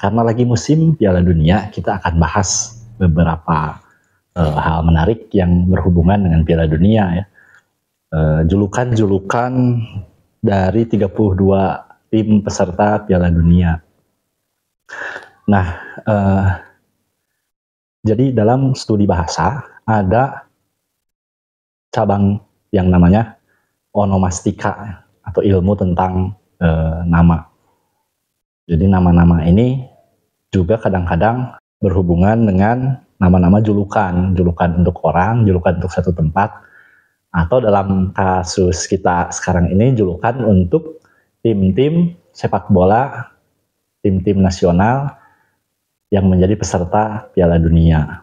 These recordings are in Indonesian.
karena lagi musim Piala Dunia, kita akan bahas beberapa hal menarik yang berhubungan dengan Piala Dunia ya. Julukan-julukan dari 32 tim peserta Piala Dunia. Nah, jadi dalam studi bahasa ada cabang yang namanya onomastika atau ilmu tentang nama. Jadi nama-nama ini juga kadang-kadang berhubungan dengan nama-nama julukan untuk orang, julukan untuk satu tempat, atau dalam kasus kita sekarang ini julukan untuk tim-tim sepak bola, tim-tim nasional yang menjadi peserta Piala Dunia.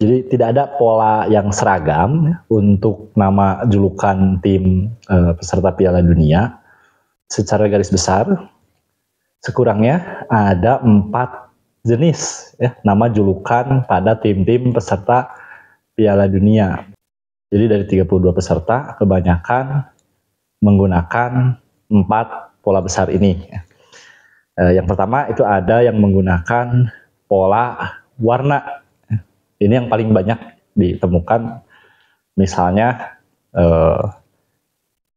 Jadi tidak ada pola yang seragam untuk nama julukan tim peserta Piala Dunia. Secara garis besar, sekurangnya ada 4 jenis ya, nama julukan pada tim-tim peserta Piala Dunia. Jadi dari 32 peserta, kebanyakan menggunakan 4 pola besar ini. Yang pertama itu ada yang menggunakan pola warna. Ini yang paling banyak ditemukan. Misalnya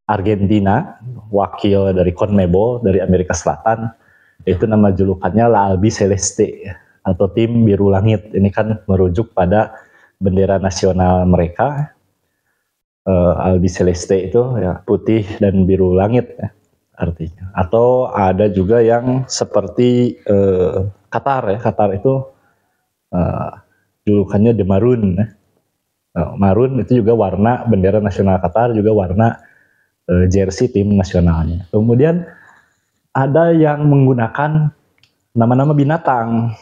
Argentina, wakil dari CONMEBOL dari Amerika Selatan, itu nama julukannya La Albi Celeste atau tim biru langit. Ini kan merujuk pada bendera nasional mereka. Albi Celeste itu ya putih dan biru langit ya, artinya. Atau ada juga yang seperti Qatar ya. Qatar itu julukannya The Maroon ya. Maroon itu juga warna bendera nasional Qatar, juga warna jersey tim nasionalnya. Kemudian ada yang menggunakan nama-nama binatang,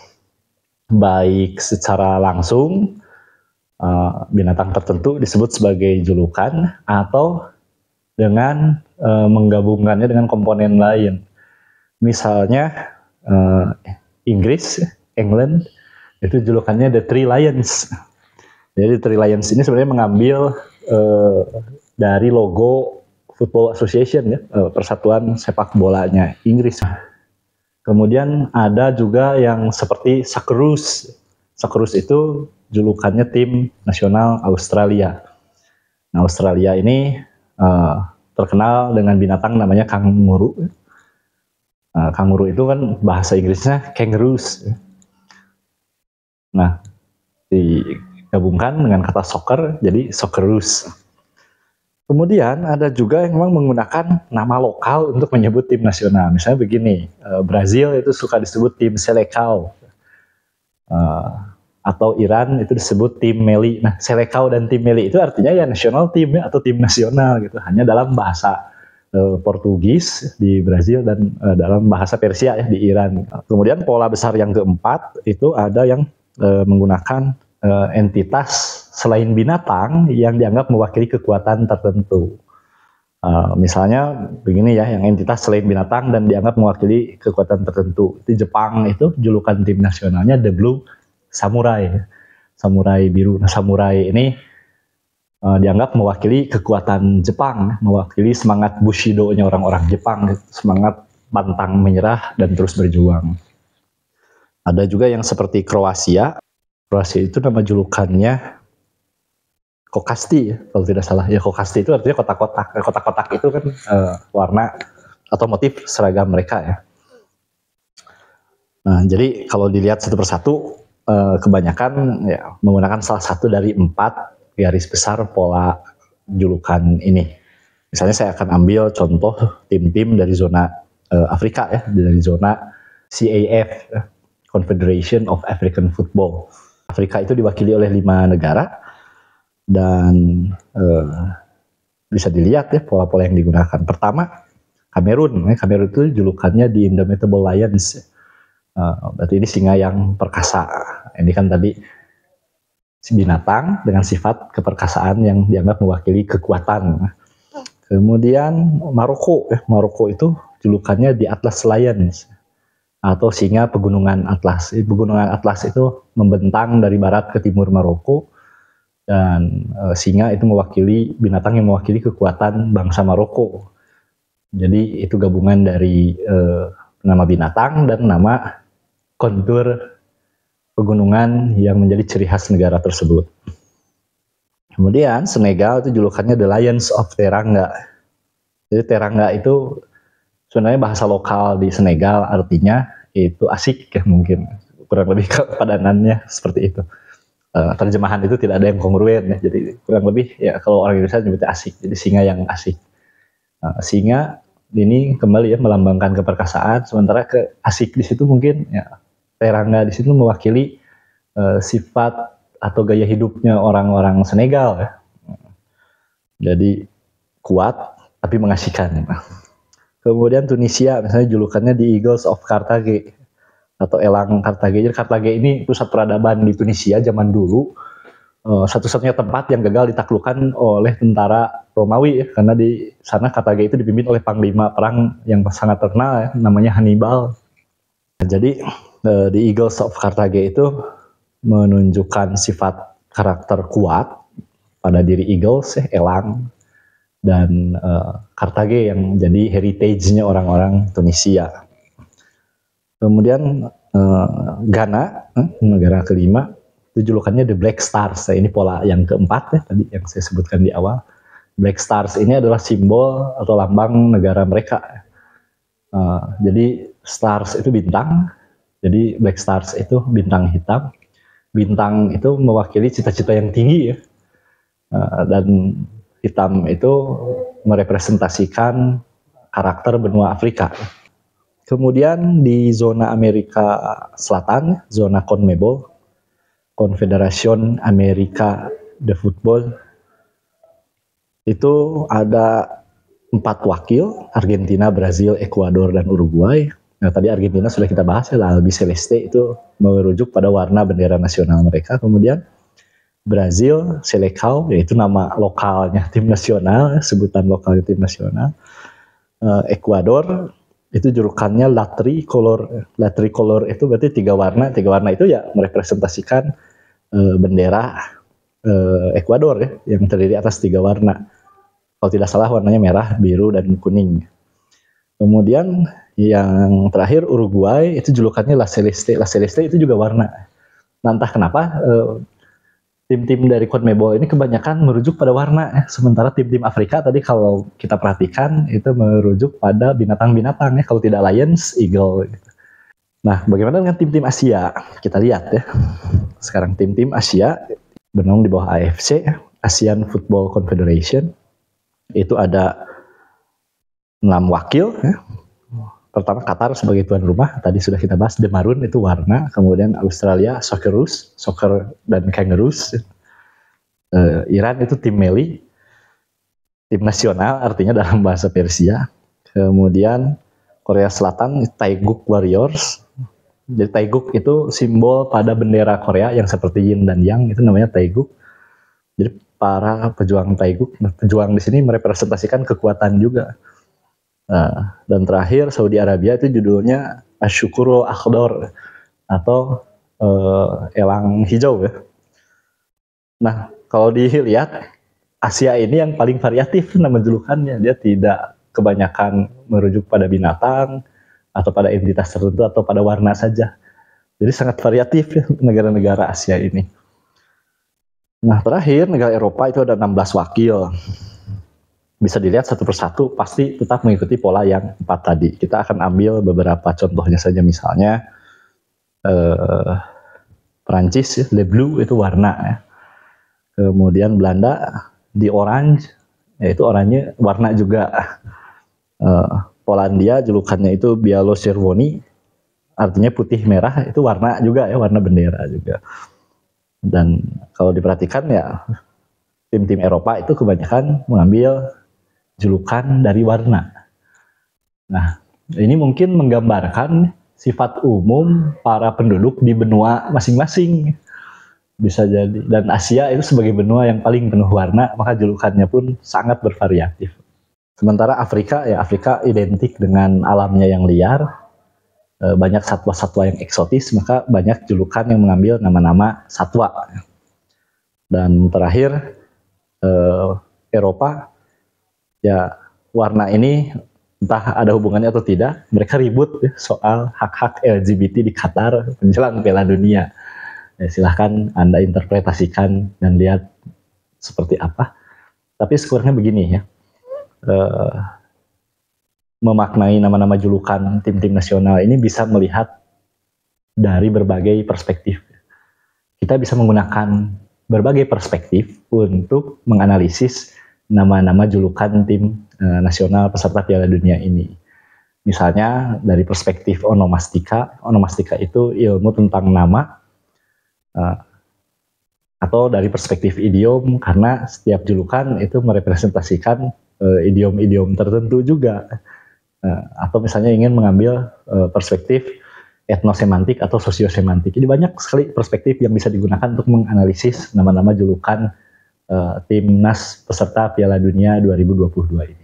baik secara langsung binatang tertentu disebut sebagai julukan, atau dengan menggabungkannya dengan komponen lain. Misalnya Inggris, England, itu julukannya The Three Lions. Jadi The Three Lions ini sebenarnya mengambil dari logo Football Association ya, persatuan sepak bolanya Inggris. Kemudian ada juga yang seperti Socceroos. Socceroos itu julukannya tim nasional Australia. Nah, Australia ini terkenal dengan binatang namanya kanguru. Kanguru itu kan bahasa Inggrisnya kangaroos. Nah, digabungkan dengan kata soccer jadi Socceroos. Kemudian ada juga yang memang menggunakan nama lokal untuk menyebut tim nasional. Misalnya begini, Brazil itu suka disebut tim Seleção. Atau Iran itu disebut tim Meli. Nah, Seleção dan tim Meli itu artinya ya national team ya, atau tim nasional gitu. Hanya dalam bahasa Portugis di Brazil dan dalam bahasa Persia ya di Iran. Kemudian pola besar yang keempat itu ada yang menggunakan entitas selain binatang yang dianggap mewakili kekuatan tertentu. Misalnya begini ya, yang entitas selain binatang dan dianggap mewakili kekuatan tertentu. Di Jepang itu julukan tim nasionalnya The Blue Samurai, samurai biru. Nah, samurai ini dianggap mewakili kekuatan Jepang, mewakili semangat Bushido-nya orang-orang Jepang, semangat pantang menyerah dan terus berjuang. Ada juga yang seperti Kroasia. Kroasia itu nama julukannya Kokasti ya, kalau tidak salah. Ya, Kokasti itu artinya kotak-kotak. Kotak-kotak itu kan warna atau motif seragam mereka ya. Nah, jadi kalau dilihat satu persatu, kebanyakan ya menggunakan salah satu dari 4 garis besar pola julukan ini. Misalnya saya akan ambil contoh tim-tim dari zona Afrika ya, dari zona CAF, Confederation of African Football. Afrika itu diwakili oleh 5 negara dan bisa dilihat ya pola-pola yang digunakan. Pertama, Kamerun. Kamerun itu julukannya The Indomitable Lions. Berarti ini singa yang perkasa. Ini kan tadi binatang dengan sifat keperkasaan yang dianggap mewakili kekuatan. Kemudian Maroko. Maroko itu julukannya The Atlas Lions atau singa pegunungan Atlas. Pegunungan Atlas itu membentang dari barat ke timur Maroko, dan singa itu mewakili binatang yang mewakili kekuatan bangsa Maroko. Jadi itu gabungan dari nama binatang dan nama kontur pegunungan yang menjadi ciri khas negara tersebut. Kemudian Senegal itu julukannya The Lions of Teranga. Jadi Teranga itu sebenarnya bahasa lokal di Senegal, artinya itu asik ya, mungkin kurang lebih kepadanannya seperti itu. Terjemahan itu tidak ada yang kongruen ya, jadi kurang lebih ya kalau orang Indonesia nyebutnya asik, jadi singa yang asik. Singa ini kembali ya melambangkan keperkasaan, sementara ke asik di situ mungkin ya Teranga di situ mewakili sifat atau gaya hidupnya orang-orang Senegal ya. Jadi kuat tapi mengasihkan. Kemudian Tunisia misalnya julukannya The Eagles of Carthage atau Elang Carthage. Jadi Carthage ini pusat peradaban di Tunisia zaman dulu. Satu-satunya tempat yang gagal ditaklukkan oleh tentara Romawi ya, karena di sana Carthage itu dipimpin oleh panglima perang yang sangat terkenal ya, namanya Hannibal. Jadi The Eagles of Carthage itu menunjukkan sifat karakter kuat pada diri eagles ya, elang, dan Carthage yang jadi heritage-nya orang-orang Tunisia. Kemudian Ghana, negara kelima, itu julukannya The Black Stars. Ini pola yang keempat ya, tadi yang saya sebutkan di awal. Black Stars ini adalah simbol atau lambang negara mereka. Jadi stars itu bintang, jadi Black Stars itu bintang hitam. Bintang itu mewakili cita-cita yang tinggi ya, dan hitam itu merepresentasikan karakter benua Afrika. Kemudian di zona Amerika Selatan, zona CONMEBOL, Confederation America de Football, itu ada 4 wakil, Argentina, Brazil, Ekuador, dan Uruguay. Nah, tadi Argentina sudah kita bahas ya, albiceleste itu merujuk pada warna bendera nasional mereka. Kemudian Brazil, Seleção, yaitu nama lokalnya tim nasional, sebutan lokalnya tim nasional. Ekuador itu julukannya La Tricolor. La Tricolor itu berarti 3 warna. 3 warna itu ya merepresentasikan bendera Ekuador ya, yang terdiri atas 3 warna. Kalau tidak salah warnanya merah, biru, dan kuning. Kemudian yang terakhir Uruguay itu julukannya La Celeste. La Celeste itu juga warna. Nah, entah kenapa tim-tim dari CONMEBOL ini kebanyakan merujuk pada warna, sementara tim-tim Afrika tadi kalau kita perhatikan itu merujuk pada binatang-binatang ya, kalau tidak lions, eagle. Nah, bagaimana dengan tim-tim Asia? Kita lihat ya. Sekarang tim-tim Asia bernaung di bawah AFC, Asian Football Confederation. Itu ada 6 wakil ya. Pertama Qatar sebagai tuan rumah, tadi sudah kita bahas, The Maroon itu warna. Kemudian Australia Socceroos, soccer dan kangaroos. Iran itu tim Meli, tim nasional artinya dalam bahasa Persia. Kemudian Korea Selatan Taeguk Warriors. Jadi Taeguk itu simbol pada bendera Korea yang seperti yin dan yang, itu namanya Taeguk. Jadi para pejuang Taeguk, pejuang di sini merepresentasikan kekuatan juga. Dan terakhir Saudi Arabia itu judulnya Asyukuro Akhdor atau elang hijau ya. Nah, kalau dilihat Asia ini yang paling variatif nama julukannya, dia tidak kebanyakan merujuk pada binatang atau pada entitas tertentu atau pada warna saja. Jadi sangat variatif ya negara-negara Asia ini. Nah, terakhir negara Eropa itu ada 16 wakil. Bisa dilihat satu persatu, pasti tetap mengikuti pola yang 4 tadi. Kita akan ambil beberapa contohnya saja, misalnya Perancis, ya, Le Bleu itu warna ya. Kemudian Belanda, di orange, yaitu oranye warna juga. Polandia julukannya itu Bialo Czerwony, artinya putih merah, itu warna juga ya, warna bendera juga. Dan kalau diperhatikan ya, tim-tim Eropa itu kebanyakan mengambil julukan dari warna. Nah, ini mungkin menggambarkan sifat umum para penduduk di benua masing-masing. Bisa jadi. Dan Asia itu sebagai benua yang paling penuh warna, maka julukannya pun sangat bervariatif. Sementara Afrika, ya Afrika identik dengan alamnya yang liar, banyak satwa-satwa yang eksotis, maka banyak julukan yang mengambil nama-nama satwa. Dan terakhir, Eropa, ya warna ini entah ada hubungannya atau tidak, mereka ribut ya, soal hak-hak LGBT di Qatar menjelang Piala Dunia. Ya, silahkan Anda interpretasikan dan lihat seperti apa. Tapi sekurangnya begini ya, memaknai nama-nama julukan tim-tim nasional ini bisa melihat dari berbagai perspektif. Kita bisa menggunakan berbagai perspektif untuk menganalisis nama-nama julukan tim nasional peserta Piala Dunia ini. Misalnya dari perspektif onomastika, onomastika itu ilmu tentang nama, atau dari perspektif idiom, karena setiap julukan itu merepresentasikan idiom-idiom tertentu juga. Atau misalnya ingin mengambil perspektif etnosemantik atau sosiosemantik. Jadi banyak sekali perspektif yang bisa digunakan untuk menganalisis nama-nama julukan timnas peserta Piala Dunia 2022 ini.